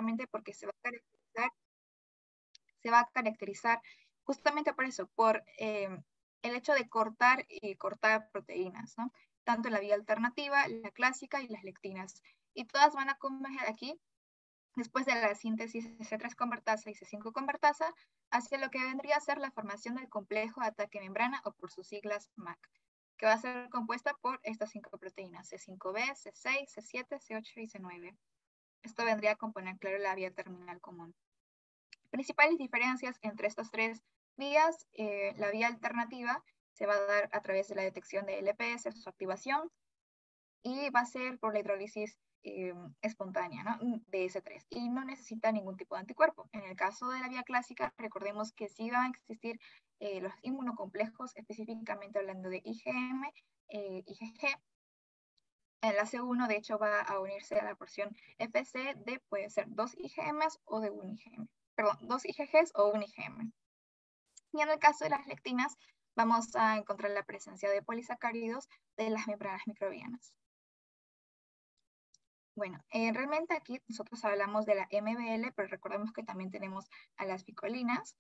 justamente porque se va a caracterizar justamente por eso, por el hecho de cortar y cortar proteínas, ¿no? Tanto la vía alternativa, la clásica y las lectinas. Y todas van a converger aquí, después de la síntesis de C3 convertasa y C5 convertasa, hacia lo que vendría a ser la formación del complejo de ataque membrana, o por sus siglas MAC, que va a ser compuesta por estas 5 proteínas, C5b, C6, C7, C8 y C9. Esto vendría a componer, claro, la vía terminal común. Principales diferencias entre estas tres vías: la vía alternativa se va a dar a través de la detección de LPS, su activación, y va a ser por la hidrólisis espontánea, ¿no? De S3, y no necesita ningún tipo de anticuerpo. En el caso de la vía clásica, recordemos que sí van a existir los inmunocomplejos, específicamente hablando de IgM, IgG. En la C1, de hecho, va a unirse a la porción FC de, puede ser 2 IgMs o de 1 IgM. Perdón, 2 IgGs o 1 IgM. Y en el caso de las lectinas, vamos a encontrar la presencia de polisacáridos de las membranas microbianas. Bueno, realmente aquí nosotros hablamos de la MBL, pero recordemos que también tenemos a las picolinas,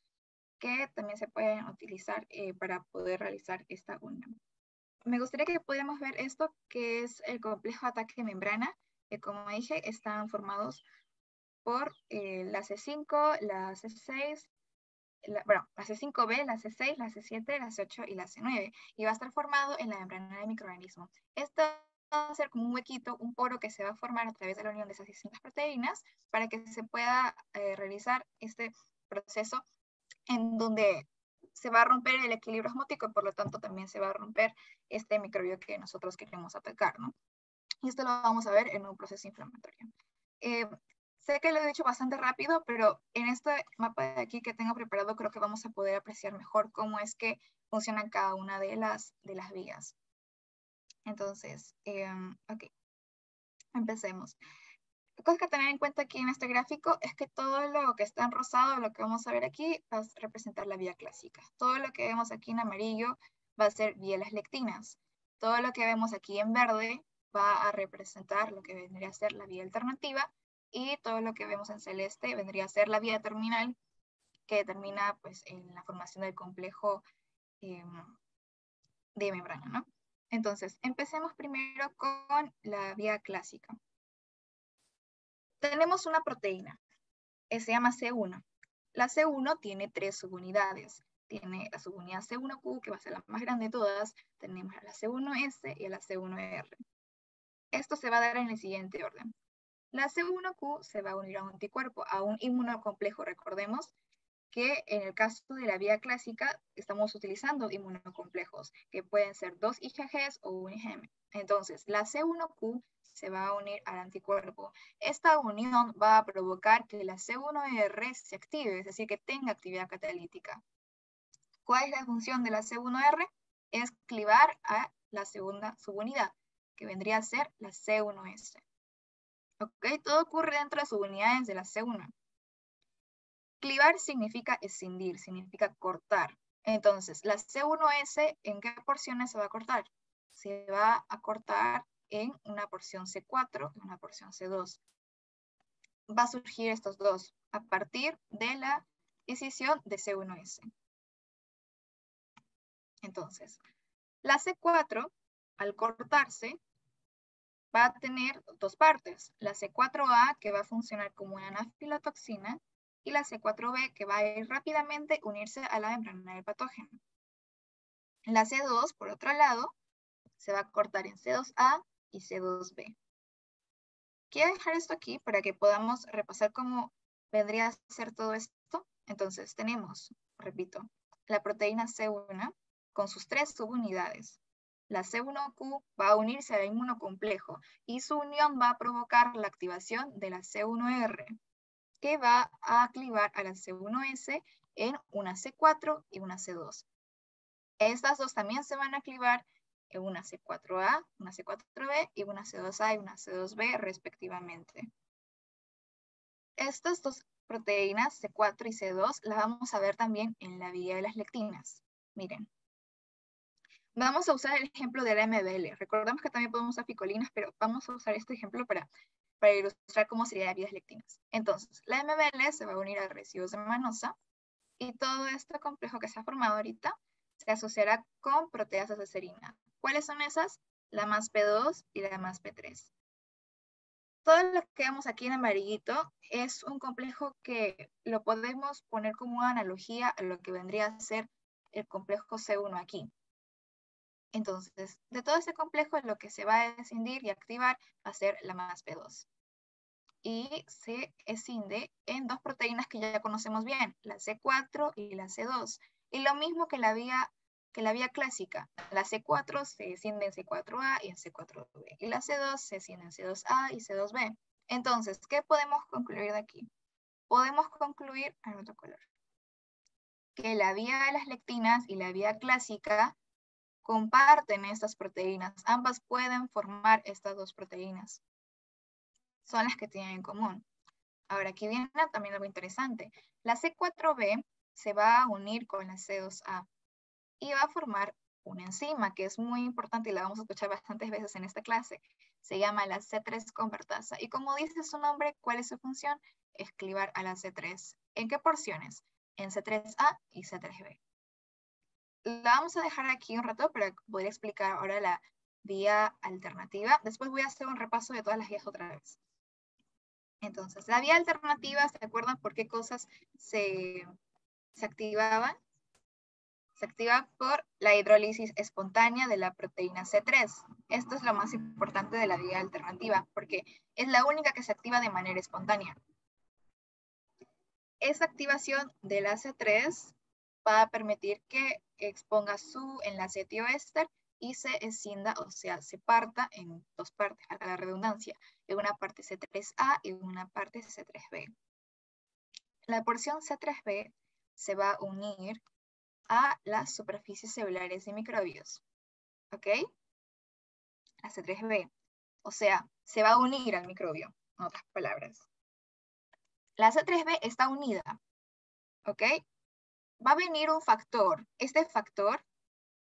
que también se pueden utilizar para poder realizar esta unión. Me gustaría que pudiéramos ver esto, que es el complejo ataque de membrana, que como dije, están formados por la C5, la C6, la C5b, la C6, la C7, la C8 y la C9, y va a estar formado en la membrana del microorganismo. Esto va a ser como un huequito, un poro que se va a formar a través de la unión de esas distintas proteínas para que se pueda realizar este proceso en donde se va a romper el equilibrio osmótico y por lo tanto también se va a romper este microbio que nosotros queremos atacar, ¿no? Y esto lo vamos a ver en un proceso inflamatorio. Sé que lo he dicho bastante rápido, pero en este mapa de aquí que tengo preparado creo que vamos a poder apreciar mejor cómo es que funcionan cada una de las vías. Entonces, ok, empecemos. La cosa que tener en cuenta aquí en este gráfico es que todo lo que está en rosado, lo que vamos a ver aquí, va a representar la vía clásica. Todo lo que vemos aquí en amarillo va a ser vía las lectinas. Todo lo que vemos aquí en verde va a representar lo que vendría a ser la vía alternativa, y todo lo que vemos en celeste vendría a ser la vía terminal, que termina pues en la formación del complejo de membrana, ¿no? Entonces, empecemos primero con la vía clásica. Tenemos una proteína, se llama C1. La C1 tiene 3 subunidades. Tiene la subunidad C1Q, que va a ser la más grande de todas. Tenemos a la C1S y a la C1R. Esto se va a dar en el siguiente orden. La C1Q se va a unir a un anticuerpo, a un inmunocomplejo. Recordemos que en el caso de la vía clásica estamos utilizando inmunocomplejos, que pueden ser 2 IgGs o 1 IgM. Entonces, la C1Q se va a unir al anticuerpo. Esta unión va a provocar que la C1R se active, es decir, que tenga actividad catalítica. ¿Cuál es la función de la C1R? Es clivar a la segunda subunidad, que vendría a ser la C1S. ¿Ok? Todo ocurre dentro de subunidades de la C1. Clivar significa escindir, significa cortar. Entonces, la C1S, ¿en qué porciones se va a cortar? Se va a cortar en una porción C4 y una porción C2. Va a surgir estos dos a partir de la escisión de C1S. Entonces, la C4, al cortarse, va a tener dos partes. La C4A, que va a funcionar como una anafilotoxina, y la C4B, que va a ir rápidamente a unirse a la membrana del patógeno. La C2, por otro lado, se va a cortar en C2A y C2B. Quiero dejar esto aquí para que podamos repasar cómo vendría a ser todo esto. Entonces tenemos, repito, la proteína C1 con sus 3 subunidades. La C1Q va a unirse al inmunocomplejo y su unión va a provocar la activación de la C1R, que va a clivar a la C1S en una C4 y una C2. Estas dos también se van a clivar en una C4A, una C4B y una C2A y una C2B respectivamente. Estas dos proteínas, C4 y C2, las vamos a ver también en la vía de las lectinas. Miren. Vamos a usar el ejemplo de la MBL. Recordamos que también podemos usar picolinas, pero vamos a usar este ejemplo para para ilustrar cómo sería la vida de las lectinas. Entonces, la MBL se va a unir a residuos de manosa y todo este complejo que se ha formado ahorita se asociará con proteasas de serina. ¿Cuáles son esas? La más P2 y la más P3. Todo lo que vemos aquí en amarillito es un complejo que lo podemos poner como una analogía a lo que vendría a ser el complejo C1 aquí. Entonces, de todo ese complejo, lo que se va a escindir y activar va a ser la más P2. Y se escinde en dos proteínas que ya conocemos bien, la C4 y la C2. Y lo mismo que la vía clásica. La C4 se escinde en C4A y en C4B. Y la C2 se escinde en C2A y C2B. Entonces, ¿qué podemos concluir de aquí? Podemos concluir, en otro color, que la vía de las lectinas y la vía clásica comparten estas proteínas. Ambas pueden formar estas dos proteínas. Son las que tienen en común. Ahora, aquí viene también algo interesante. La C4B se va a unir con la C2A y va a formar una enzima que es muy importante y la vamos a escuchar bastantes veces en esta clase. Se llama la C3 convertasa. Y como dice su nombre, ¿cuál es su función? Es clivar a la C3. ¿En qué porciones? En C3A y C3B. La vamos a dejar aquí un rato para poder explicar ahora la vía alternativa. Después voy a hacer un repaso de todas las vías otra vez. Entonces, la vía alternativa, ¿se acuerdan por qué cosas se activaban? Se activa por la hidrólisis espontánea de la proteína C3. Esto es lo más importante de la vía alternativa, porque es la única que se activa de manera espontánea. Esa activación de la C3 va a permitir que exponga su enlace tioéster y se escinda, o sea, se parta en dos partes, a la redundancia, en una parte C3A y en una parte C3B. La porción C3B se va a unir a las superficies celulares de microbios, ¿ok? La C3B, o sea, se va a unir al microbio, en otras palabras. La C3B está unida, ¿ok? Va a venir un factor. Este factor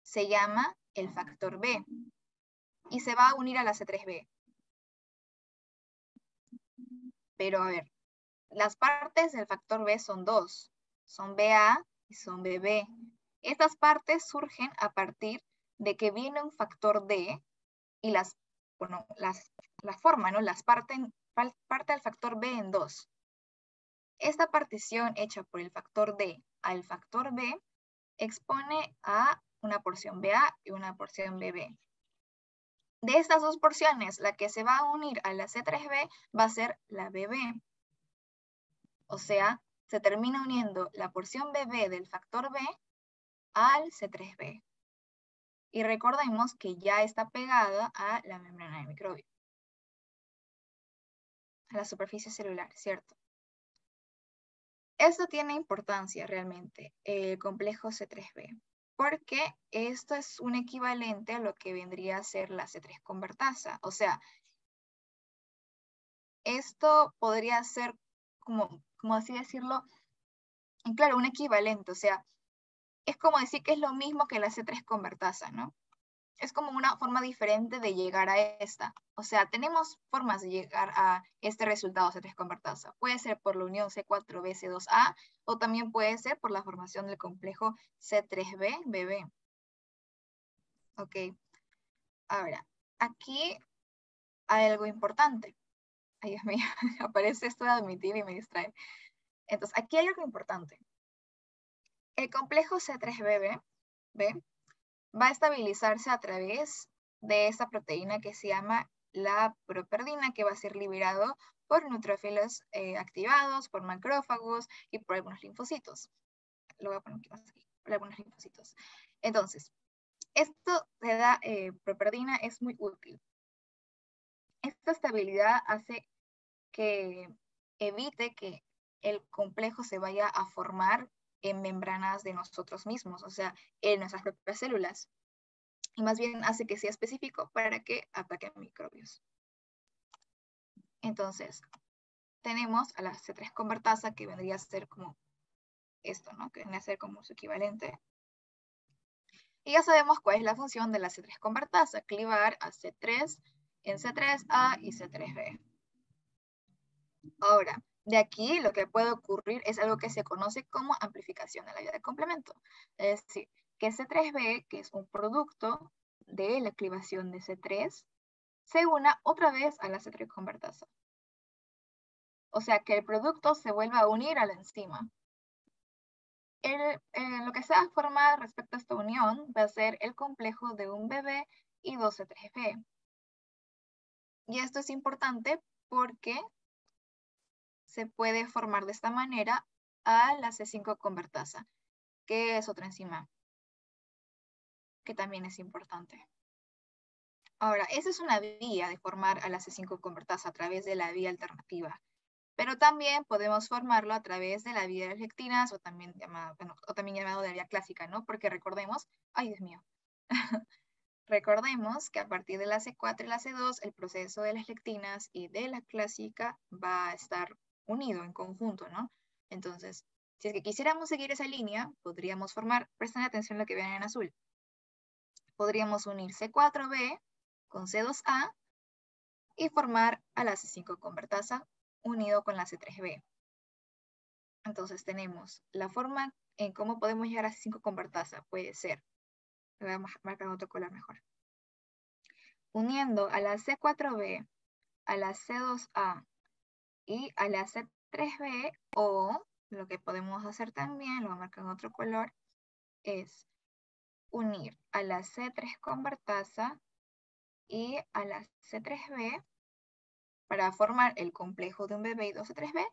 se llama el factor B y se va a unir a la C3B. Pero a ver, las partes del factor B son dos. Son BA y son BB. Estas partes surgen a partir de que viene un factor D y la forma, ¿no? Parte del factor B en dos. Esta partición hecha por el factor D al factor B expone a una porción BA y una porción BB. De estas dos porciones, la que se va a unir a la C3B va a ser la BB. O sea, se termina uniendo la porción BB del factor B al C3B. Y recordemos que ya está pegada a la membrana del microbio, a la superficie celular, ¿cierto? Esto tiene importancia realmente, el complejo C3B, porque esto es un equivalente a lo que vendría a ser la C3 convertasa. O sea, esto podría ser, como así decirlo, claro, un equivalente. O sea, es como decir que es lo mismo que la C3 convertasa, ¿no? Es como una forma diferente de llegar a esta. O sea, tenemos formas de llegar a este resultado C3 convertasa. Puede ser por la unión C4B-C2A o también puede ser por la formación del complejo C3B-BB. Ok. Ahora, aquí hay algo importante. Ay, Dios mío, aparece esto de admitir y me distrae. Entonces, aquí hay algo importante. El complejo C3BB va a estabilizarse a través de esta proteína que se llama la properdina, que va a ser liberado por neutrófilos activados, por macrófagos y por algunos linfocitos. Lo voy a poner aquí, por algunos linfocitos. Entonces, esto de la properdina es muy útil. Esta estabilidad hace que evite que el complejo se vaya a formar en membranas de nosotros mismos, o sea, en nuestras propias células. Y más bien hace que sea específico para que ataquen microbios. Entonces, tenemos a la C3 convertasa, que vendría a ser como esto, ¿no? Que vendría a ser como su equivalente. Y ya sabemos cuál es la función de la C3 convertasa, clivar a C3 en C3A y C3B. Ahora, de aquí lo que puede ocurrir es algo que se conoce como amplificación de la vía de complemento. Es decir, que C3b, que es un producto de la activación de C3, se una otra vez a la C3 convertasa. O sea, que el producto se vuelva a unir a la enzima. Lo que se va a formar respecto a esta unión va a ser el complejo de un BB y 2 C3b. Y esto es importante porque se puede formar de esta manera a la C5 convertasa, que es otra enzima que también es importante. Ahora, esa es una vía de formar a la C5 convertasa a través de la vía alternativa, pero también podemos formarlo a través de la vía de las lectinas o también llamado, de la vía clásica, ¿no? Porque recordemos, ay Dios mío, recordemos que a partir de la C4 y la C2 el proceso de las lectinas y de la clásica va a estar unido en conjunto, ¿no? Entonces, si es que quisiéramos seguir esa línea, podríamos formar, presten atención a lo que ven en azul, podríamos unir C4b con C2a y formar a la C5 convertasa unido con la C3b. Entonces tenemos la forma en cómo podemos llegar a C5 convertasa. Puede ser, le voy a marcar otro color mejor. Uniendo a la C4b, a la C2a y a la C3b, o lo que podemos hacer también, lo voy a marcar en otro color, es unir a la C3 convertasa y a la C3b para formar el complejo de un BB y 2 C3b,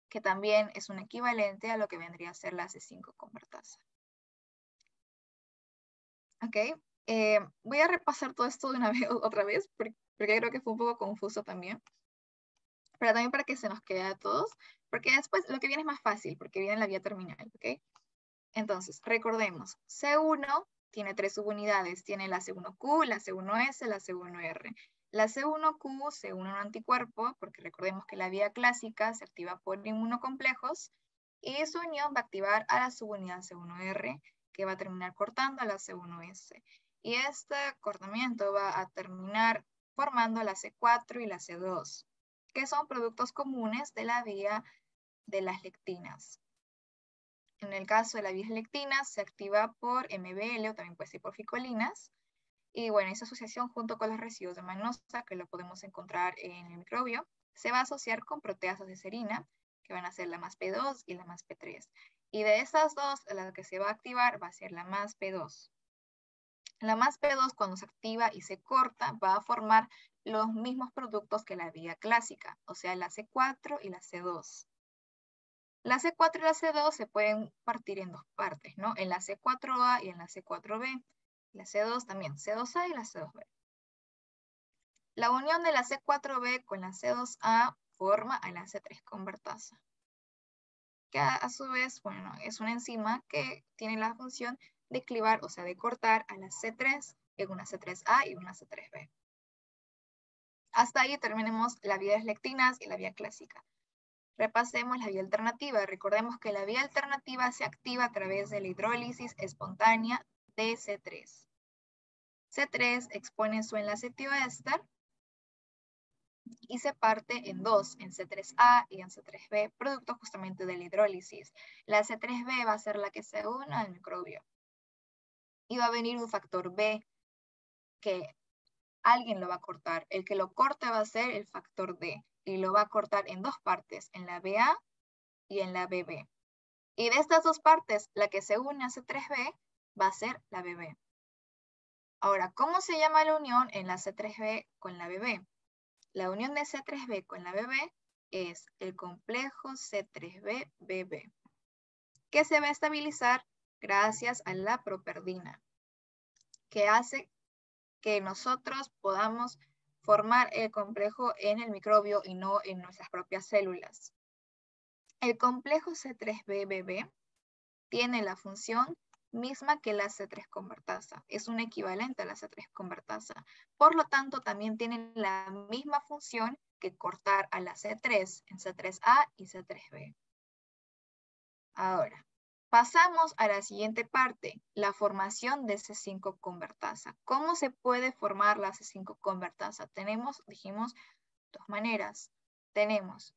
que también es un equivalente a lo que vendría a ser la C5 convertasa. Ok, voy a repasar todo esto de una vez, otra vez, porque creo que fue un poco confuso también. Pero también para que se nos quede a todos, porque después lo que viene es más fácil, porque viene la vía terminal, ¿ok? Entonces, recordemos, C1 tiene 3 subunidades, tiene la C1Q, la C1S, la C1R. La C1Q se une a un anticuerpo, porque recordemos que la vía clásica se activa por inmunocomplejos, y su unión va a activar a la subunidad C1R, que va a terminar cortando a la C1S. Y este cortamiento va a terminar formando la C4 y la C2, que son productos comunes de la vía de las lectinas. En el caso de la vía lectina se activa por MBL o también puede ser por ficolinas. Y bueno, esa asociación junto con los residuos de manosa, que lo podemos encontrar en el microbio, se va a asociar con proteasas de serina, que van a ser la más P2 y la más P3. Y de esas dos, la que se va a activar va a ser la más P2. La más P2 cuando se activa y se corta va a formar los mismos productos que la vía clásica, o sea, la C4 y la C2. La C4 y la C2 se pueden partir en dos partes, ¿no? En la C4A y en la C4B. La C2 también, C2A y la C2B. La unión de la C4B con la C2A forma a la C3 convertasa, que a su vez, bueno, es una enzima que tiene la función de clivar, o sea, de cortar a la C3 en una C3A y una C3B. Hasta ahí terminemos la vía de lectinas y la vía clásica. Repasemos la vía alternativa. Recordemos que la vía alternativa se activa a través de la hidrólisis espontánea de C3. C3 expone su enlace tioéster y se parte en dos, en C3A y en C3B, producto justamente de la hidrólisis. La C3B va a ser la que se una al microbio. Y va a venir un factor B que alguien lo va a cortar. El que lo corte va a ser el factor D y lo va a cortar en dos partes, en la BA y en la BB. Y de estas dos partes, la que se une a C3B va a ser la BB. Ahora, ¿cómo se llama la unión en la C3B con la BB? La unión de C3B con la BB es el complejo C3B-BB, que se va a estabilizar gracias a la properdina, que hace que nosotros podamos formar el complejo en el microbio y no en nuestras propias células. El complejo C3B-BB tiene la función misma que la C3 convertasa. Es un equivalente a la C3 convertasa. Por lo tanto, también tiene la misma función que cortar a la C3 en C3A y C3B. Ahora, pasamos a la siguiente parte, la formación de C5 convertasa. ¿Cómo se puede formar la C5 convertasa? Tenemos, dijimos, dos maneras. Tenemos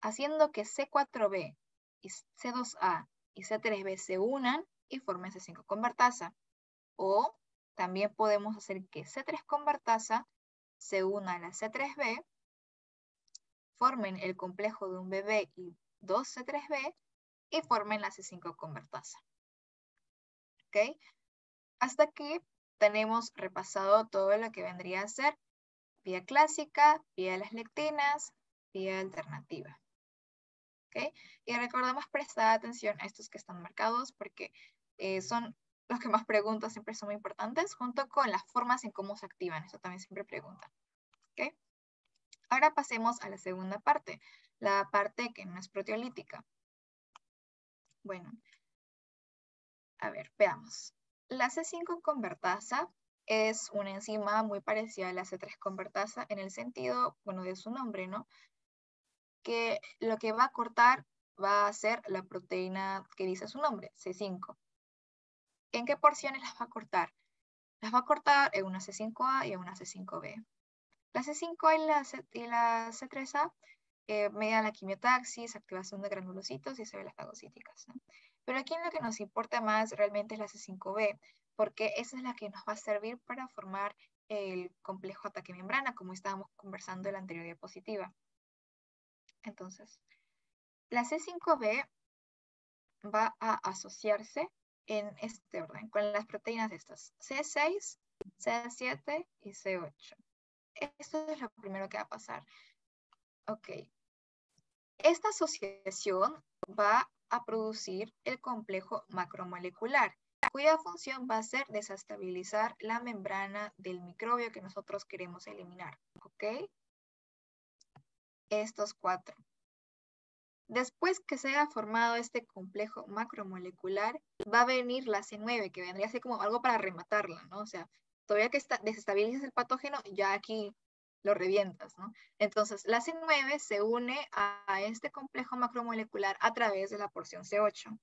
haciendo que C4b y C2a y C3b se unan y formen C5 convertasa. O también podemos hacer que C3 convertasa se una a la C3b, formen el complejo de un BB y dos C3b y formen la C5 convertasa. ¿Ok? Hasta aquí tenemos repasado todo lo que vendría a ser vía clásica, vía las lectinas, vía alternativa. ¿Ok? Y recordemos prestar atención a estos que están marcados porque son los que más preguntan, siempre son muy importantes, junto con las formas en cómo se activan. Eso también siempre preguntan. ¿Ok? Ahora pasemos a la segunda parte, la parte que no es proteolítica. Bueno, a ver, veamos. La C5 convertasa es una enzima muy parecida a la C3 convertasa en el sentido, bueno, de su nombre, ¿no? Que lo que va a cortar va a ser la proteína que dice su nombre, C5. ¿En qué porciones las va a cortar? Las va a cortar en una C5A y en una C5B. La C5A y la C3A median la quimiotaxis, activación de granulocitos y células fagocíticas, ¿no? Pero aquí lo que nos importa más realmente es la C5B, porque esa es la que nos va a servir para formar el complejo ataque membrana, como estábamos conversando en la anterior diapositiva. Entonces, la C5B va a asociarse en este orden, con las proteínas de estas, C6, C7 y C8. Esto es lo primero que va a pasar. Ok. Esta asociación va a producir el complejo macromolecular, cuya función va a ser desestabilizar la membrana del microbio que nosotros queremos eliminar. ¿Ok? Estos cuatro. Después que se haya formado este complejo macromolecular, va a venir la C9, que vendría a ser como algo para rematarla, ¿no? O sea, todavía que desestabilizas el patógeno, ya aquí lo revientas, ¿no? Entonces, la C9 se une a este complejo macromolecular a través de la porción C8.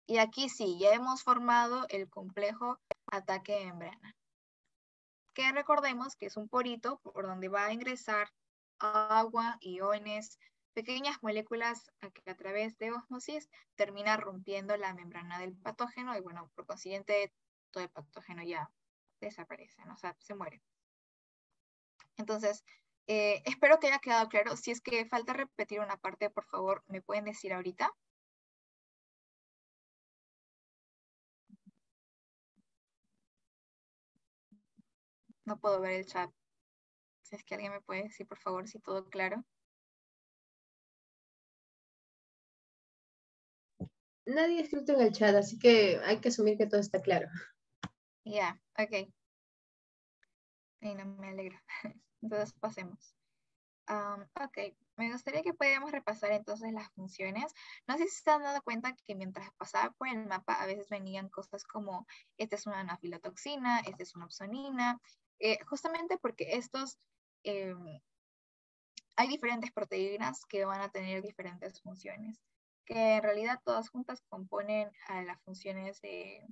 Y aquí sí, ya hemos formado el complejo ataque de membrana. Que recordemos que es un porito por donde va a ingresar agua, iones, pequeñas moléculas que a través de ósmosis termina rompiendo la membrana del patógeno y bueno, por consiguiente todo el patógeno ya desaparece, ¿no? O sea, se muere. Entonces, espero que haya quedado claro. Si es que falta repetir una parte, por favor, ¿me pueden decir ahorita? No puedo ver el chat. Si es que alguien me puede decir, por favor, si todo claro. Nadie ha escrito en el chat, así que hay que asumir que todo está claro. Ya, ok. Y no me alegra. Entonces pasemos. Ok, me gustaría que pudiéramos repasar entonces las funciones. No sé si se han dado cuenta que mientras pasaba por el mapa a veces venían cosas como esta es una anafilotoxina, esta es una opsonina, justamente porque estos, hay diferentes proteínas que van a tener diferentes funciones, que en realidad todas juntas componen a las funciones del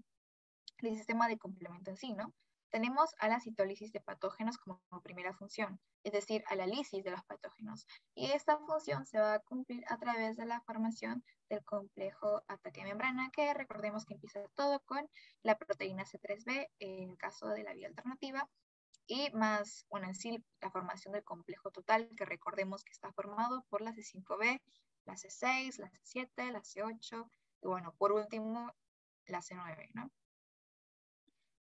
sistema de complemento en sí, ¿no? Tenemos a la citólisis de patógenos como primera función, es decir, a la lisis de los patógenos. Y esta función se va a cumplir a través de la formación del complejo ataque membrana, que recordemos que empieza todo con la proteína C3b, en el caso de la vía alternativa, y más, bueno, en sí, la formación del complejo total, que recordemos que está formado por la C5b, la C6, la C7, la C8, y bueno, por último, la C9, ¿no?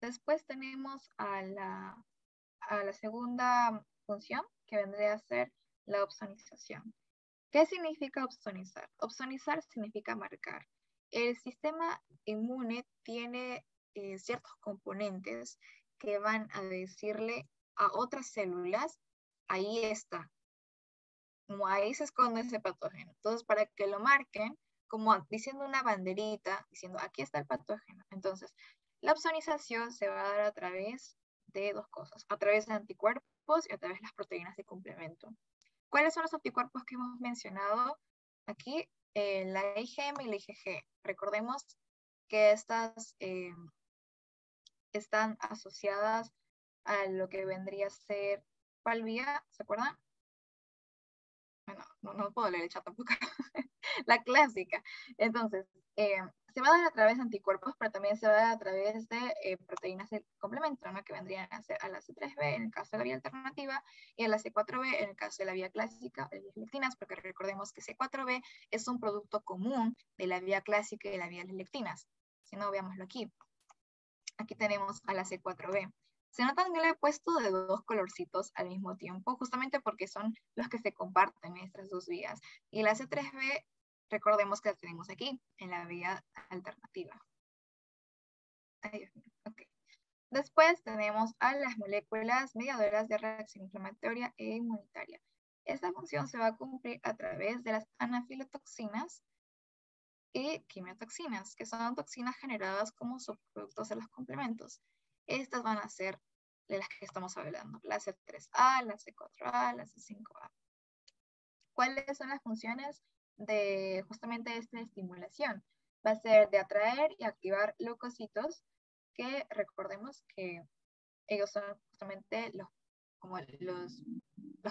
Después tenemos a la segunda función, que vendría a ser la opsonización. ¿Qué significa opsonizar? Opsonizar significa marcar. El sistema inmune tiene ciertos componentes que van a decirle a otras células, ahí está, como ahí se esconde ese patógeno. Entonces, para que lo marquen, como diciendo una banderita, diciendo aquí está el patógeno. Entonces, la opsonización se va a dar a través de dos cosas, a través de anticuerpos y a través de las proteínas de complemento. ¿Cuáles son los anticuerpos que hemos mencionado aquí? La IgM y la IgG. Recordemos que estas están asociadas a lo que vendría a ser, ¿cuál vía? ¿Se acuerdan? bueno, no puedo leer el chat tampoco, la clásica. Entonces, se va a dar a través de anticuerpos, pero también se va a dar a través de proteínas de complemento, ¿no? Que vendrían a ser a la C3B en el caso de la vía alternativa y a la C4B en el caso de la vía clásica, de las lectinas, porque recordemos que C4B es un producto común de la vía clásica y de la vía de las lectinas. Si no, veámoslo aquí. Aquí tenemos a la C4B. Se notan que le he puesto de dos colorcitos al mismo tiempo, justamente porque son los que se comparten en estas dos vías. Y la C3B, recordemos que la tenemos aquí, en la vía alternativa. Ay, okay. Después tenemos a las moléculas mediadoras de reacción inflamatoria e inmunitaria. Esta función se va a cumplir a través de las anafilotoxinas y quimiotoxinas, que son toxinas generadas como subproductos de los complementos. Estas van a ser de las que estamos hablando, la C3A, la C4A, la C5A. ¿Cuáles son las funciones de justamente esta estimulación? Va a ser de atraer y activar leucocitos, que recordemos que ellos son justamente los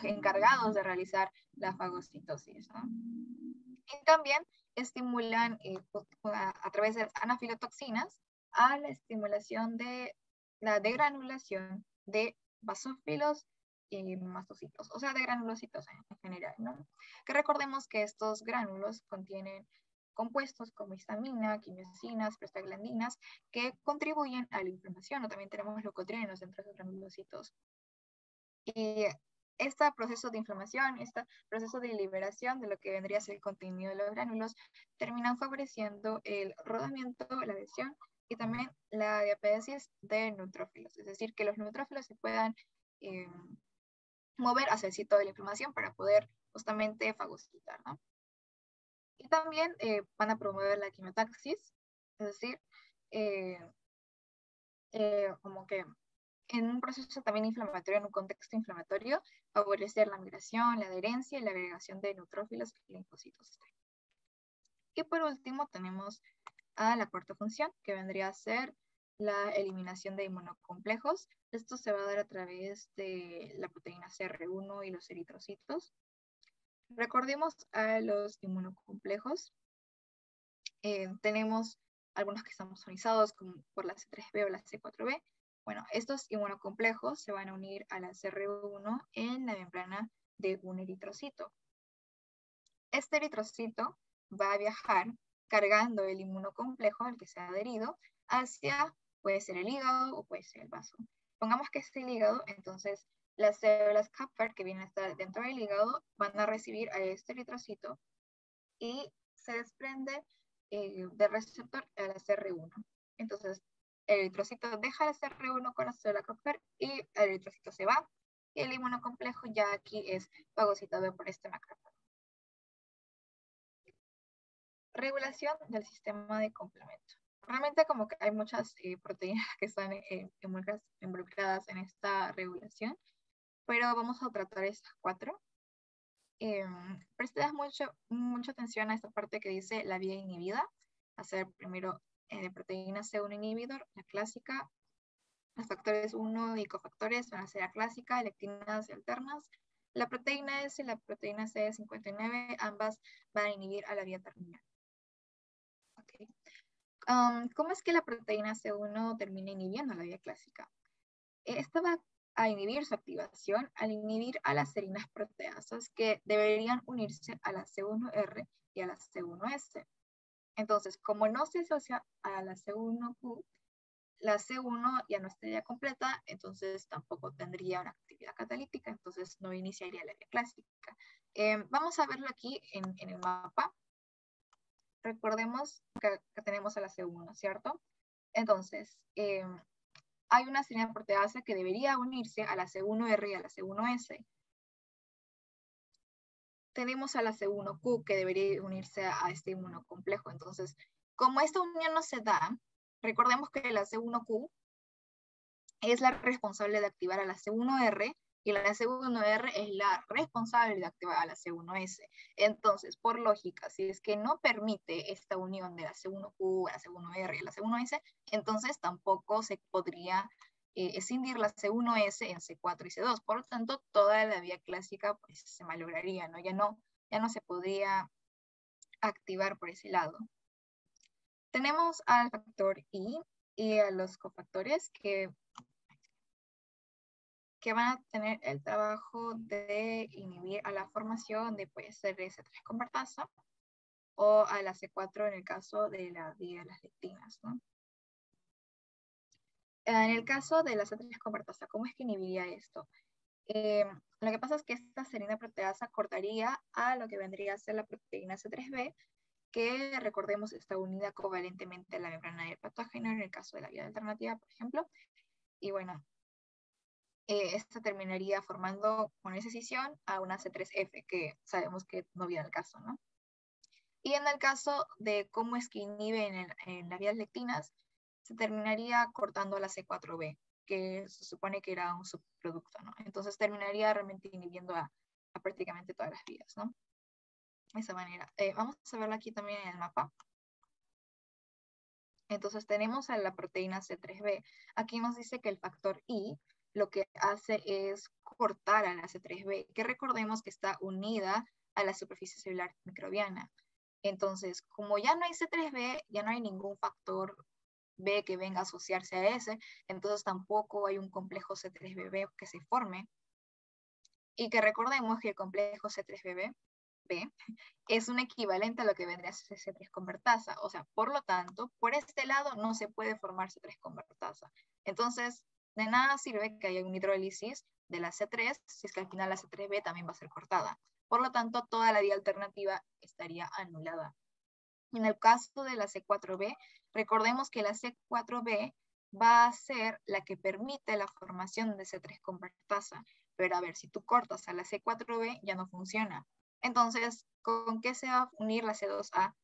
encargados de realizar la fagocitosis, ¿no? Y también estimulan a través de anafilotoxinas a la estimulación de la degranulación de basófilos y mastocitos, o sea, de granulocitos en general, ¿no? Que recordemos que estos gránulos contienen compuestos como histamina, quimiosinas, prostaglandinas, que contribuyen a la inflamación, o también tenemos leucotrienos dentro de los granulocitos. Y este proceso de inflamación, este proceso de liberación de lo que vendría a ser el contenido de los gránulos, terminan favoreciendo el rodamiento, la adhesión y también la diapédesis de neutrófilos. Es decir, que los neutrófilos se puedan mover hacia el sitio de la inflamación para poder justamente fagocitar, ¿no? Y también van a promover la quimiotaxis, es decir, como que en un proceso también inflamatorio, en un contexto inflamatorio, favorecer la migración, la adherencia y la agregación de neutrófilos y linfocitos. Y por último tenemos a la cuarta función, que vendría a ser la eliminación de inmunocomplejos. Esto se va a dar a través de la proteína CR1 y los eritrocitos. Recordemos a los inmunocomplejos. Tenemos algunos que están zonizados como por la C3B o la C4B. Bueno, estos inmunocomplejos se van a unir a la CR1 en la membrana de un eritrocito. Este eritrocito va a viajar cargando el inmunocomplejo al que se ha adherido hacia, puede ser el hígado o puede ser el vaso. Pongamos que es el hígado, entonces las células Kupffer que vienen a estar dentro del hígado van a recibir a este eritrocito y se desprende del receptor a la CR1. Entonces, el eritrocito deja la CR1 con la célula Kupffer y el eritrocito se va. Y el inmunocomplejo ya aquí es fagocitado por este macrófago. Regulación del sistema de complemento. Realmente como que hay muchas proteínas que están involucradas en esta regulación, pero vamos a tratar estas cuatro. Prestes mucha atención a esta parte que dice la vía inhibida, hacer primero proteína C1 inhibidor, la clásica, los factores 1 y cofactores van a ser la clásica, lectinas y alternas, la proteína S y la proteína C59, ambas van a inhibir a la vía terminal. Okay. ¿Cómo es que la proteína C1 termina inhibiendo la vía clásica? Esta va a inhibir su activación al inhibir a las serinas proteasas que deberían unirse a la C1R y a la C1S. Entonces, como no se asocia a la C1Q, la C1 ya no estaría completa, entonces tampoco tendría una actividad catalítica, entonces no iniciaría la vía clásica. Vamos a verlo aquí en el mapa. Recordemos que tenemos a la C1, ¿cierto? Entonces, hay una serina proteasa que debería unirse a la C1R y a la C1S. Tenemos a la C1Q que debería unirse a este inmunocomplejo. Entonces, como esta unión no se da, recordemos que la C1Q es la responsable de activar a la C1R y la C1R es la responsable de activar a la C1S. Entonces, por lógica, si es que no permite esta unión de la C1Q, a la C1R y a la C1S, entonces tampoco se podría escindir la C1S en C4 y C2. Por lo tanto, toda la vía clásica pues, se malograría, ¿no? Ya no se podría activar por ese lado. Tenemos al factor I y a los cofactores que van a tener el trabajo de inhibir a la formación de puede ser C3 convertasa o a la C4 en el caso de la vía de las lectinas, ¿no? En el caso de la C3 convertasa, ¿cómo es que inhibiría esto? Lo que pasa es que esta serina proteasa cortaría a lo que vendría a ser la proteína C3b, que recordemos está unida covalentemente a la membrana del patógeno en el caso de la vía alternativa, por ejemplo. Y bueno, esta terminaría formando con esa escisión a una C3F, que sabemos que no viene al caso, ¿no? Y en el caso de cómo es que inhibe en las vías lectinas, se terminaría cortando a la C4b, que se supone que era un subproducto, ¿no? Entonces terminaría realmente inhibiendo a prácticamente todas las vías, ¿no? De esa manera. Vamos a verlo aquí también en el mapa. Entonces tenemos a la proteína C3b. Aquí nos dice que el factor I lo que hace es cortar a la C3b, que recordemos que está unida a la superficie celular microbiana. Entonces, como ya no hay C3b, ya no hay ningún factor B que venga a asociarse a ese, entonces tampoco hay un complejo C3bb que se forme. Y que recordemos que el complejo C3bb es un equivalente a lo que vendría a ser C3 convertasa. O sea, por lo tanto, por este lado no se puede formar C3 convertasa. Entonces, de nada sirve que haya una hidrólisis de la C3 si es que al final la C3b también va a ser cortada. Por lo tanto, toda la vía alternativa estaría anulada. En el caso de la C4b, recordemos que la C4b va a ser la que permite la formación de C3 convertasa. Pero a ver, si tú cortas a la C4b, ya no funciona. Entonces, ¿con qué se va a unir la C2A?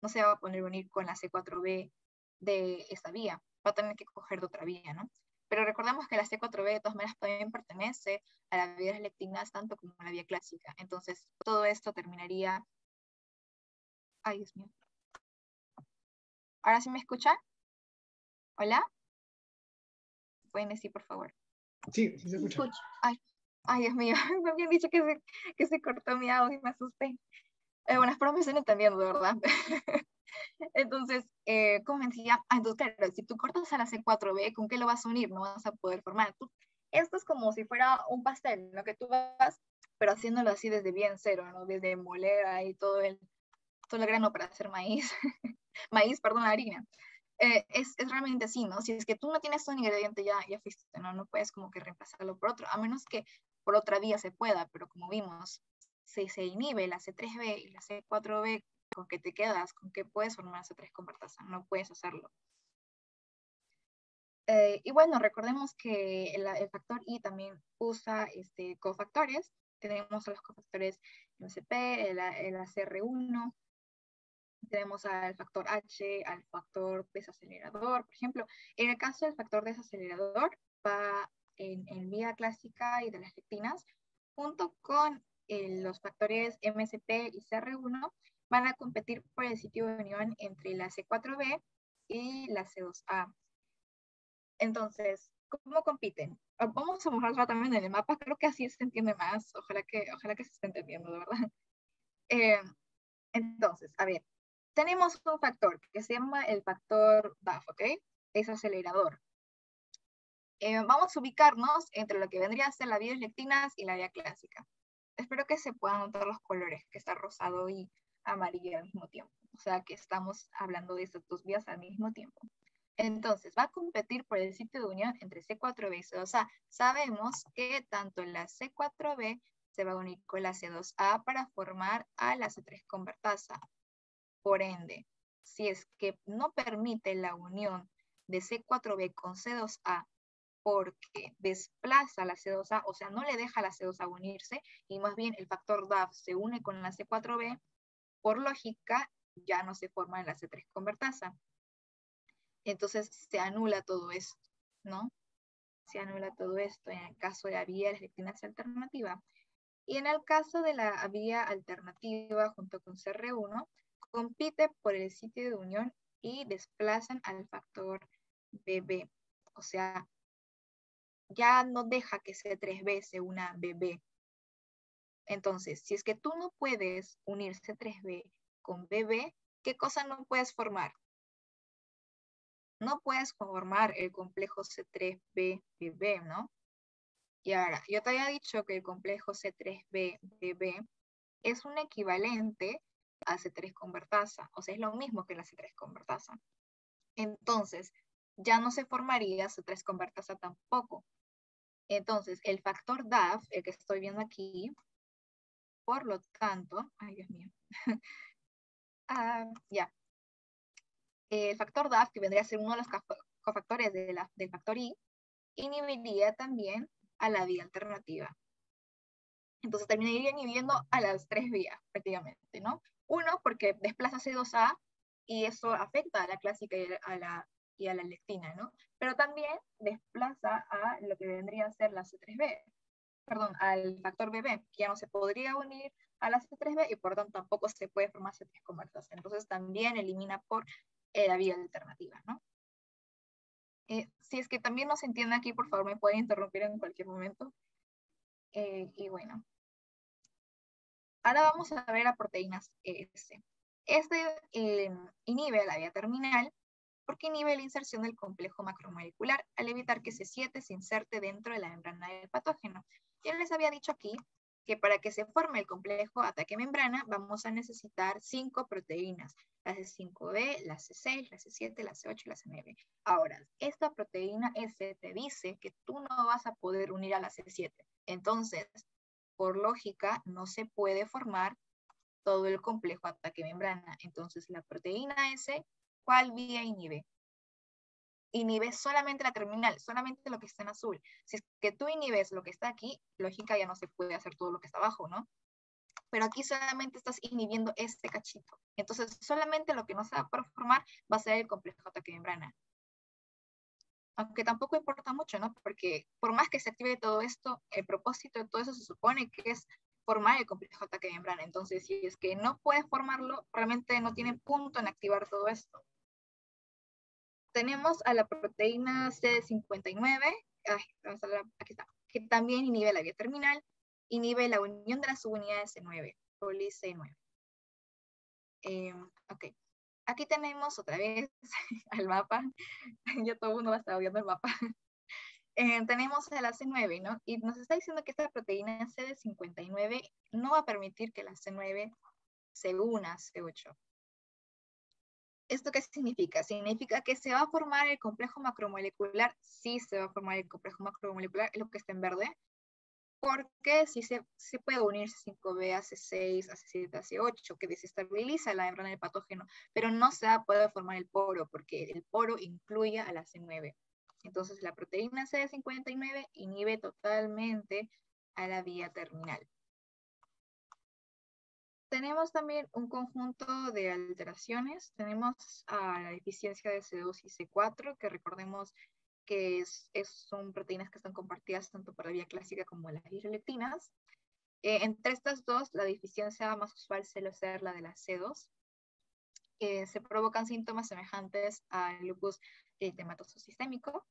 No se va a poner unir con la C4b de esta vía. Va a tener que coger de otra vía, ¿no? Pero recordemos que la C4b de todas maneras también pertenece a la vía de las lectinas, tanto como a la vía clásica. Entonces, todo esto terminaría... Ay, Dios mío. ¿Ahora sí me escuchan? ¿Hola? Pueden decir, por favor. Sí, sí se escucha. Ay, Dios mío, me habían dicho que se cortó mi audio y me asusté. Bueno, espero me estén entendiendo, ¿verdad? Entonces, como me decía, entonces, claro, si tú cortas a la C4b, ¿con qué lo vas a unir? No vas a poder formar. Esto es como si fuera un pastel, ¿no? Que tú vas, pero haciéndolo así desde bien cero, ¿no? Desde moler ahí todo el grano para hacer maíz. Maíz, perdón, harina. Es realmente así, ¿no? Si es que tú no tienes un ingrediente, ya fuiste, ¿no? No puedes como que reemplazarlo por otro, a menos que por otra vía se pueda, pero como vimos, si se inhibe la C3b y la C4b, ¿con qué te quedas? ¿Con qué puedes formar C3 convertasa? No puedes hacerlo. Y bueno, recordemos que el factor I también usa cofactores. Tenemos a los cofactores MCP, el ACR1, tenemos al factor H, al factor desacelerador, por ejemplo. En el caso del factor desacelerador, va en vía clásica y de las lectinas, junto con los factores MSP y CR1, van a competir por el sitio de unión entre la C4b y la C2A. Entonces, ¿cómo compiten? Vamos a mostrarlo también en el mapa, creo que así se entiende más. Ojalá que se esté entendiendo, de verdad. Entonces, a ver, tenemos un factor que se llama el factor DAF, ¿ok? Es acelerador. Vamos a ubicarnos entre lo que vendría a ser la vía lectinas y la vía clásica. Espero que se puedan notar los colores, que está rosado y amarillo al mismo tiempo. O sea, que estamos hablando de estas dos vías al mismo tiempo. Entonces, va a competir por el sitio de unión entre C4b y C2A. Sabemos que tanto la C4b se va a unir con la C2A para formar a la C3 convertasa. Por ende, si es que no permite la unión de C4b con C2A porque desplaza la C2A, o sea, no le deja a la C2A unirse, y más bien el factor DAF se une con la C4b, por lógica, ya no se forma en la C3 convertasa. Entonces se anula todo esto, ¿no? Se anula todo esto en el caso de la vía lectina alternativa. Y en el caso de la vía alternativa junto con CR1, compite por el sitio de unión y desplazan al factor BB. O sea, ya no deja que C3b se una BB. Entonces, si es que tú no puedes unir C3b con BB, ¿qué cosa no puedes formar? No puedes formar el complejo C3b-BB, ¿no? Y ahora, yo te había dicho que el complejo C3b-BB es un equivalente a C3 convertasa, o sea, es lo mismo que la C3 convertasa. Entonces, ya no se formaría C3 convertasa tampoco. Entonces, el factor DAF, el que estoy viendo aquí, por lo tanto, ay Dios mío, ya, el factor DAF, que vendría a ser uno de los cofactores del factor I, inhibiría también a la vía alternativa. Entonces terminaría inhibiendo a las tres vías, prácticamente, ¿no? Uno, porque desplaza C2A y eso afecta a la clásica y a la lectina, ¿no? Pero también desplaza a lo que vendría a ser la C3B, perdón, al factor BB, que ya no se podría unir a la C3B y por tanto tampoco se puede formar C3 convertasa. Entonces también elimina por la vía alternativa, ¿no? Si es que también no se entiende aquí, por favor me pueden interrumpir en cualquier momento. Y bueno. Ahora vamos a ver a proteínas S. Inhibe la vía terminal porque inhibe la inserción del complejo macromolecular al evitar que C7 se inserte dentro de la membrana del patógeno. Yo les había dicho aquí que para que se forme el complejo ataque membrana vamos a necesitar 5 proteínas, la C5b, la C6, la C7, la C8 y la C9. Ahora, esta proteína S te dice que tú no vas a poder unir a la C7. Entonces, por lógica, no se puede formar todo el complejo ataque membrana. Entonces, la proteína S, ¿cuál vía inhibe? Inhibe solamente la terminal, solamente lo que está en azul. Si es que tú inhibes lo que está aquí, lógica ya no se puede hacer todo lo que está abajo, ¿no? Pero aquí solamente estás inhibiendo este cachito. Entonces, solamente lo que no se va a poder formar va a ser el complejo ataque membrana. Aunque tampoco importa mucho, ¿no? Porque por más que se active todo esto, el propósito de todo eso se supone que es formar el complejo ataque de membrana. Entonces, si es que no puedes formarlo, realmente no tiene punto en activar todo esto. Tenemos a la proteína CD59, aquí está, que también inhibe la vía terminal, inhibe la unión de las subunidades C9, poli C9. Ok, aquí tenemos otra vez al mapa, ya todo el mundo va a estar viendo el mapa. Tenemos a la C9, ¿no? Y nos está diciendo que esta proteína CD59 no va a permitir que la C9 se una a C8. ¿Esto qué significa? Significa que se va a formar el complejo macromolecular, sí se va a formar el complejo macromolecular, es lo que está en verde, porque sí se puede unir C5b a C6, a C7, a C8, que desestabiliza la membrana del patógeno, pero no se va a poder formar el poro, porque el poro incluye a la C9. Entonces la proteína CD59 inhibe totalmente a la vía terminal. Tenemos también un conjunto de alteraciones. Tenemos a la deficiencia de C2 y C4, que recordemos que son proteínas que están compartidas tanto por la vía clásica como las hidrolectinas. Entre estas dos, la deficiencia más usual suele ser la de la C2. Se provocan síntomas semejantes al lupus eritematoso sistémico.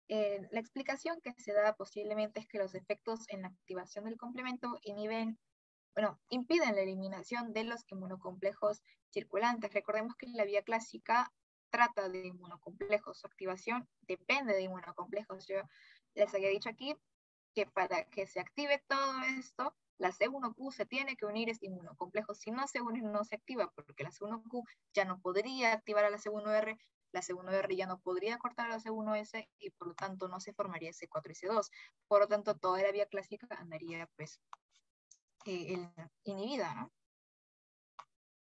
La explicación que se da posiblemente es que los efectos en la activación del complemento impiden la eliminación de los inmunocomplejos circulantes. Recordemos que la vía clásica trata de inmunocomplejos, su activación depende de inmunocomplejos. Yo les había dicho aquí que para que se active todo esto, la C1Q se tiene que unir a este inmunocomplejo. Si no se une, no se activa, porque la C1Q ya no podría activar a la C1R, la C1R ya no podría cortar a la C1S y por lo tanto no se formaría C4 y C2. Por lo tanto, toda la vía clásica andaría pues inhibida, ¿no?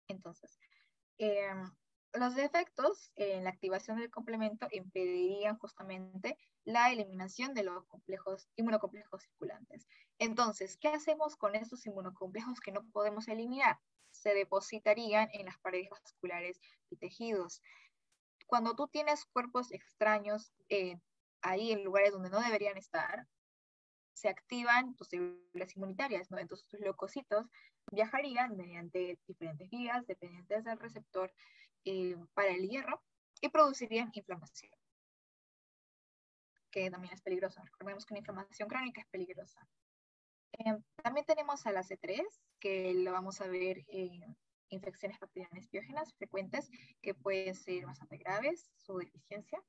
Entonces, los defectos en la activación del complemento impedirían justamente la eliminación de los inmunocomplejos circulantes. Entonces, ¿qué hacemos con estos inmunocomplejos que no podemos eliminar? Se depositarían en las paredes vasculares y tejidos. Cuando tú tienes cuerpos extraños ahí en lugares donde no deberían estar, se activan tus células inmunitarias, ¿no? Entonces tus leucocitos viajarían mediante diferentes vías dependientes del receptor para el hierro y producirían inflamación. que también es peligroso. Recordemos que una inflamación crónica es peligrosa. También tenemos a la C3, que lo vamos a ver en infecciones bacterianas biógenas frecuentes, que pueden ser bastante graves, su deficiencia.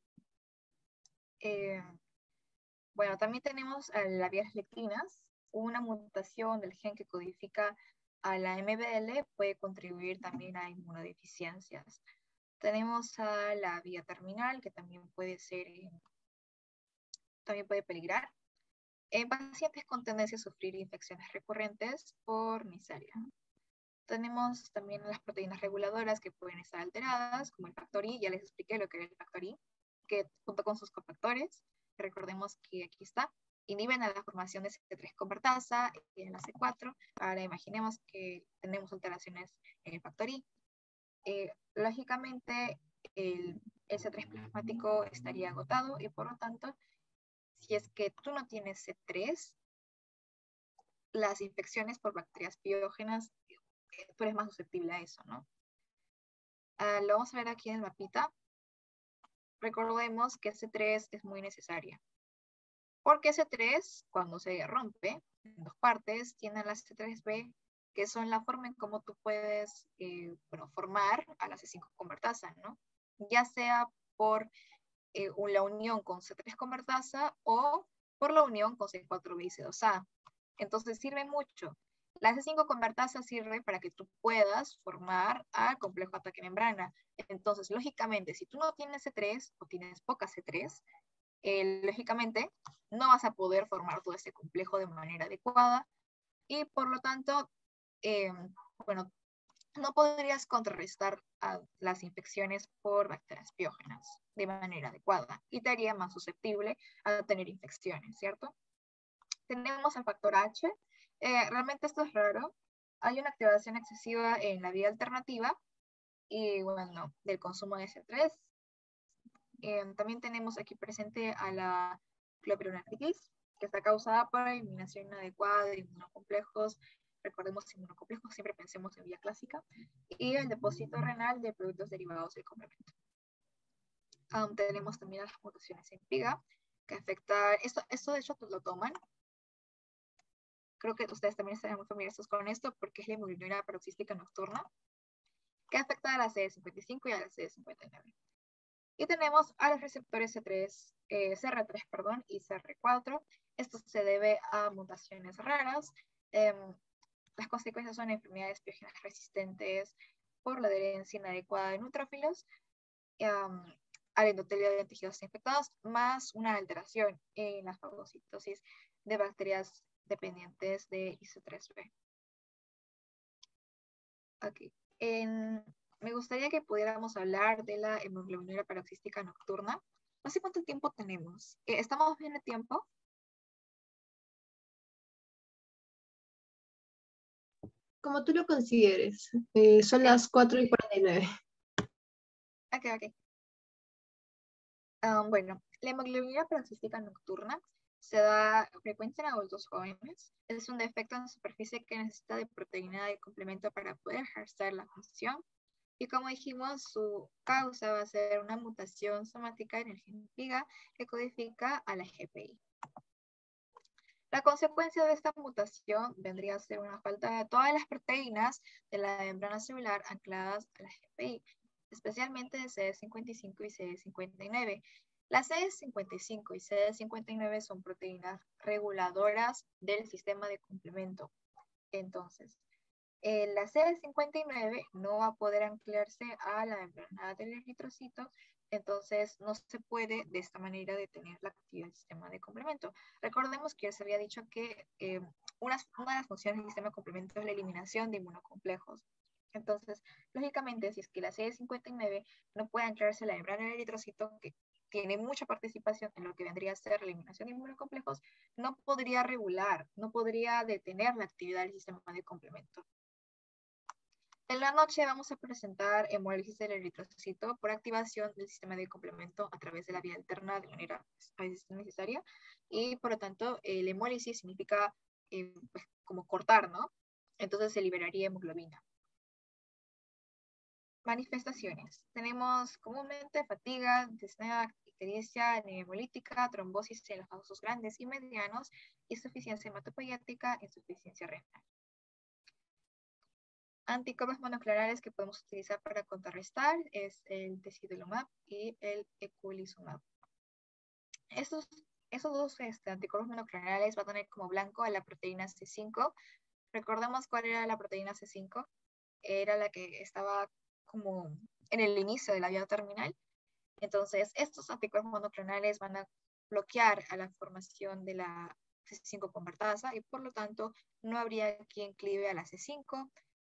Bueno, también tenemos a las vías lectinas. Una mutación del gen que codifica a la MBL puede contribuir también a inmunodeficiencias. Tenemos a la vía terminal, que también puede ser, también puede peligrar en pacientes con tendencia a sufrir infecciones recurrentes por Neisseria. Tenemos también las proteínas reguladoras que pueden estar alteradas, como el factor I, ya les expliqué lo que era el factor I, que junto con sus cofactores, recordemos que aquí está, inhiben a la formación de C3 convertasa y en la C4. Ahora imaginemos que tenemos alteraciones en el factor I. Lógicamente, el C3 plasmático estaría agotado y por lo tanto, si es que tú no tienes C3, las infecciones por bacterias biógenas, tú eres más susceptible a eso, ¿no? Lo vamos a ver aquí en el mapita. Recordemos que C3 es muy necesaria. Porque C3, cuando se rompe en dos partes, tiene la C3b, que son la forma en cómo tú puedes formar a la C5 convertasa, ¿no? Ya sea por la unión con C3 convertasa o por la unión con C4b y C2a. Entonces sirve mucho. La C5 convertasa sirve para que tú puedas formar al complejo ataque membrana. Entonces, lógicamente, si tú no tienes C3 o tienes poca C3, lógicamente no vas a poder formar todo ese complejo de manera adecuada y por lo tanto, bueno, no podrías contrarrestar a las infecciones por bacterias biógenas de manera adecuada y te haría más susceptible a tener infecciones, ¿cierto? Tenemos el factor H. Realmente esto es raro. Hay una activación excesiva en la vía alternativa y, bueno, del consumo de C3. También tenemos aquí presente a la clopironitis, que está causada por eliminación inadecuada de inmunocomplejos. Recordemos inmunocomplejos, siempre pensemos en vía clásica. Y el depósito renal de productos derivados del complemento. Tenemos también las mutaciones en PIGA, que afectan, esto de hecho lo toman. Creo que ustedes también están muy familiarizados con esto porque es la hemoglobina paroxística nocturna, que afecta a la CD55 y a la CD59. Y tenemos a los receptores CR3 y CR4. Esto se debe a mutaciones raras. Las consecuencias son enfermedades biógenas resistentes por la adherencia inadecuada de neutrófilos al endotelio de tejidos infectados, más una alteración en la fagocitosis de bacterias dependientes de IC3B. Okay. Me gustaría que pudiéramos hablar de la hemoglobinura paroxística nocturna. No sé cuánto tiempo tenemos. ¿Estamos bien de tiempo? Como tú lo consideres. Son las 4:49. Ok. Bueno, la hemoglobina paroxística nocturna se da frecuencia en adultos jóvenes. Es un defecto en la superficie que necesita de proteína de complemento para poder ejercer la función. Y como dijimos, su causa va a ser una mutación somática en el gen PIGA que codifica a la GPI. La consecuencia de esta mutación vendría a ser una falta de todas las proteínas de la membrana celular ancladas a la GPI, especialmente de CD55 y CD59. Las CD55 y CD59 son proteínas reguladoras del sistema de complemento. Entonces, la CD59 no va a poder anclarse a la membrana del eritrocito, entonces no se puede de esta manera detener la actividad del sistema de complemento. Recordemos que ya se había dicho que una de las funciones del sistema de complemento es la eliminación de inmunocomplejos. Entonces, lógicamente, si es que la CD59 no puede anclarse a la membrana del eritrocito, que tiene mucha participación en lo que vendría a ser la eliminación de inmunocomplejos, no podría regular, no podría detener la actividad del sistema de complemento. En la noche vamos a presentar hemólisis del eritrocito por activación del sistema de complemento a través de la vía alterna de manera a veces necesaria y por lo tanto la hemólisis significa pues, como cortar, ¿no? Entonces se liberaría hemoglobina. Manifestaciones. Tenemos comúnmente fatiga, disnea, ictericia, anemia hemolítica, trombosis en los vasos grandes y medianos, insuficiencia hematopoyética, insuficiencia renal. Anticuerpos monoclonales que podemos utilizar para contrarrestar es el tezidolumab y el eculizumab. Esos dos anticuerpos monoclonales van a tener como blanco a la proteína C5. Recordemos cuál era la proteína C5. Era la que estaba como en el inicio de la vía terminal. Entonces, estos anticuerpos monoclonales van a bloquear a la formación de la C5 convertasa y por lo tanto no habría quien clive a la C5,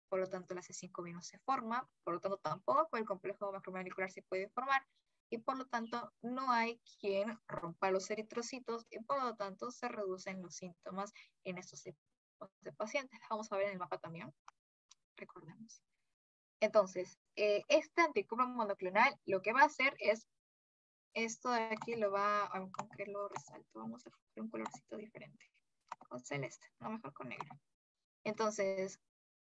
por lo tanto la C5b no se forma, por lo tanto tampoco el complejo macromolecular se puede formar y por lo tanto no hay quien rompa los eritrocitos y por lo tanto se reducen los síntomas en estos tipos de pacientes. Vamos a ver en el mapa también, recordemos. Entonces, este anticuerpo monoclonal lo que va a hacer es, esto de aquí lo va, ¿con qué lo resalto? Vamos a coger un colorcito diferente, con celeste, no mejor con negro. Entonces,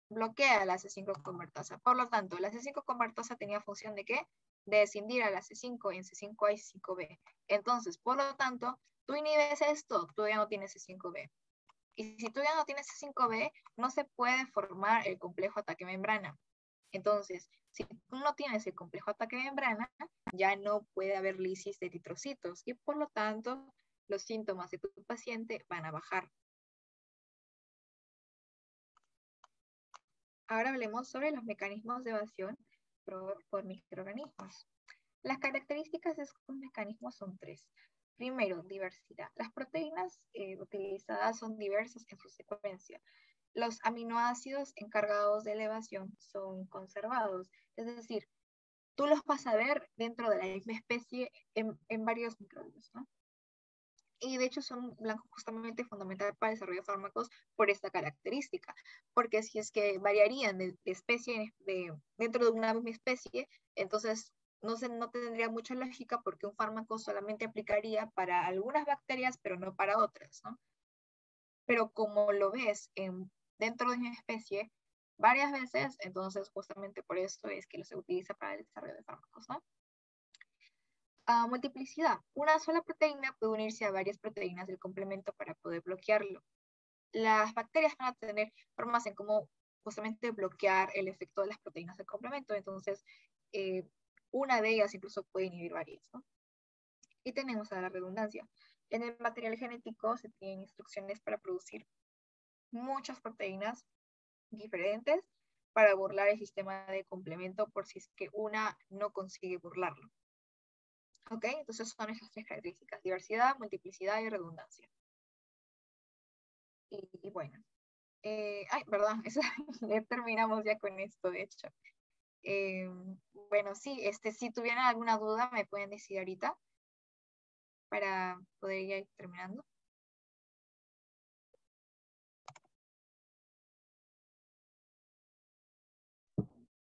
bloquea la C5 convertasa. Por lo tanto, la C5 convertasa tenía función de ¿qué? De escindir a la C5 en C5A y C5B. Entonces, por lo tanto, tú inhibes esto, tú ya no tienes C5B. Y si tú ya no tienes C5B, no se puede formar el complejo ataque membrana. Entonces, si tú no tienes el complejo ataque membrana, ya no puede haber lisis de eritrocitos y por lo tanto, los síntomas de tu paciente van a bajar. Ahora hablemos sobre los mecanismos de evasión por microorganismos. Las características de estos mecanismos son tres. Primero, diversidad. Las proteínas utilizadas son diversas en su secuencia. Los aminoácidos encargados de la evasión son conservados, es decir, tú los vas a ver dentro de la misma especie en varios microbios, ¿no? Y de hecho son blancos justamente fundamental para el desarrollo de fármacos por esta característica, porque si es que variarían de especie dentro de una misma especie, entonces no tendría mucha lógica porque un fármaco solamente aplicaría para algunas bacterias, pero no para otras, ¿no? Pero como lo ves dentro de una especie varias veces, entonces justamente por eso es que se utiliza para el desarrollo de fármacos, ¿no? Multiplicidad. Una sola proteína puede unirse a varias proteínas del complemento para poder bloquearlo. Las bacterias van a tener formas en cómo justamente bloquear el efecto de las proteínas del complemento, entonces una de ellas incluso puede inhibir varias, ¿no? Y tenemos a la redundancia. En el material genético se tienen instrucciones para producir muchas proteínas diferentes para burlar el sistema de complemento por si es que una no consigue burlarlo. ¿Ok? Entonces son esas tres características: diversidad, multiplicidad y redundancia. Y bueno. Perdón, ya terminamos ya con esto, de hecho. Bueno, sí, si tuvieran alguna duda me pueden decir ahorita para poder ir terminando.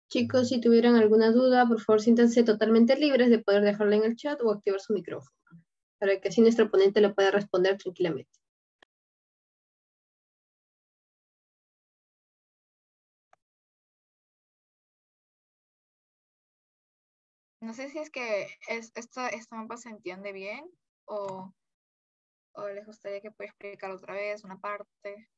Chicos, si tuvieran alguna duda, por favor siéntanse totalmente libres de poder dejarla en el chat o activar su micrófono, para que así nuestro ponente lo pueda responder tranquilamente. No sé si es que esto mapa se entiende bien o les gustaría que pueda explicar otra vez una parte.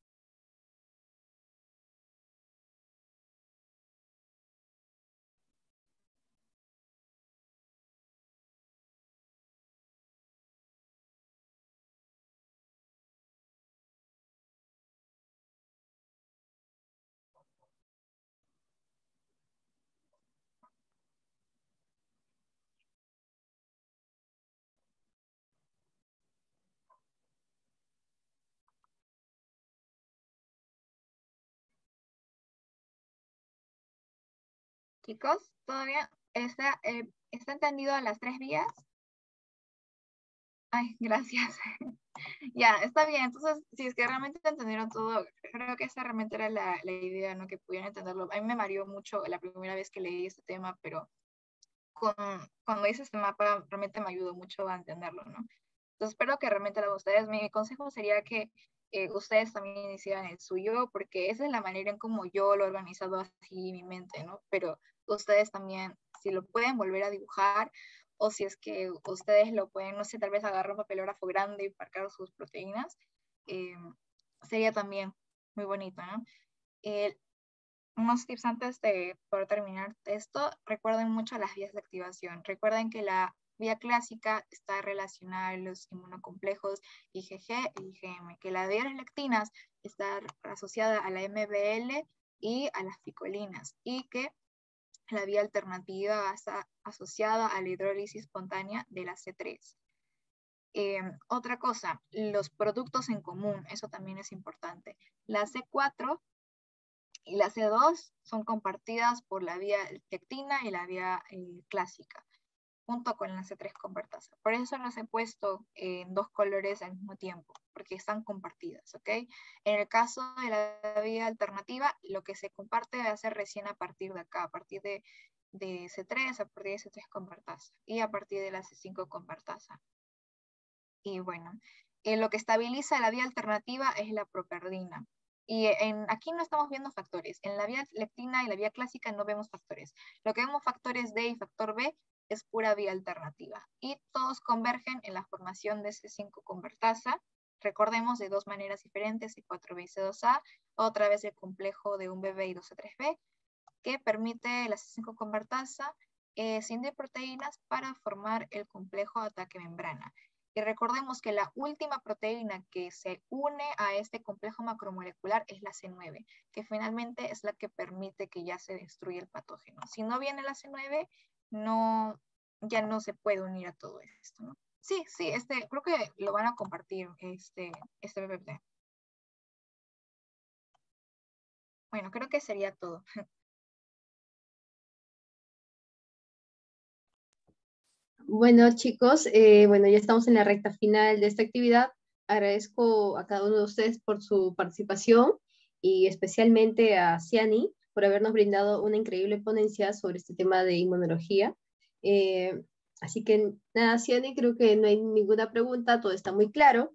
Chicos, ¿todavía está entendido a las 3 vías? Ay, gracias. Ya, está bien. Entonces, si es que realmente entendieron todo, creo que esa realmente era la idea, ¿no? Que pudieran entenderlo. A mí me mareó mucho la primera vez que leí este tema, pero cuando hice este mapa realmente me ayudó mucho a entenderlo, ¿no? Entonces, espero que realmente lo hagan ustedes. Mi consejo sería que ustedes también hicieran el suyo, porque esa es la manera en como yo lo he organizado así en mi mente, ¿no? Pero ustedes también, si lo pueden volver a dibujar, o si es que ustedes lo pueden, no sé, tal vez agarrar un papelógrafo grande y marcar sus proteínas, sería también muy bonito, ¿no? Unos tips antes de poder terminar esto, recuerden mucho las vías de activación. Recuerden que la vía clásica está relacionada a los inmunocomplejos IgG e IgM, que la de las lectinas está asociada a la MBL y a las picolinas, y que la vía alternativa está asociada a la hidrólisis espontánea de la C3. Otra cosa, los productos en común, eso también es importante. La C4 y la C2 son compartidas por la vía lectina y la vía clásica, junto con la C3 convertasa. Por eso las he puesto en dos colores al mismo tiempo, porque están compartidas, ¿ok? En el caso de la vía alternativa, lo que se comparte va a ser recién a partir de acá, a partir de C3, a partir de C3 convertasa, y a partir de la C5 convertasa. Y bueno, lo que estabiliza la vía alternativa es la properdina. Y aquí no estamos viendo factores. En la vía lectina y la vía clásica no vemos factores. Lo que vemos factores D y factor B es pura vía alternativa. Y todos convergen en la formación de C5 convertasa. Recordemos de dos maneras diferentes, C4B y C2A, otra vez el complejo de 1BB y 2C3B, que permite la C5 convertasa sin proteínas para formar el complejo de ataque membrana. Y recordemos que la última proteína que se une a este complejo macromolecular es la C9, que finalmente es la que permite que ya se destruya el patógeno. Si no viene la C9, ya no se puede unir a todo esto, ¿no? Sí, creo que lo van a compartir, este PPT. Bueno, creo que sería todo. Bueno, chicos, bueno, ya estamos en la recta final de esta actividad. Agradezco a cada uno de ustedes por su participación y especialmente a Ciani por habernos brindado una increíble ponencia sobre este tema de inmunología. Así que nada, Ciani, creo que no hay ninguna pregunta, todo está muy claro.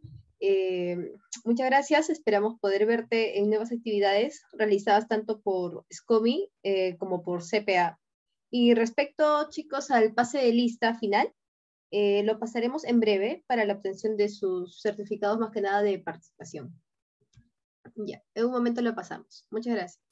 Muchas gracias, esperamos poder verte en nuevas actividades realizadas tanto por SCOMI como por CPA. Y respecto, chicos, al pase de lista final, lo pasaremos en breve para la obtención de sus certificados más que nada de participación. Ya, en un momento lo pasamos. Muchas gracias.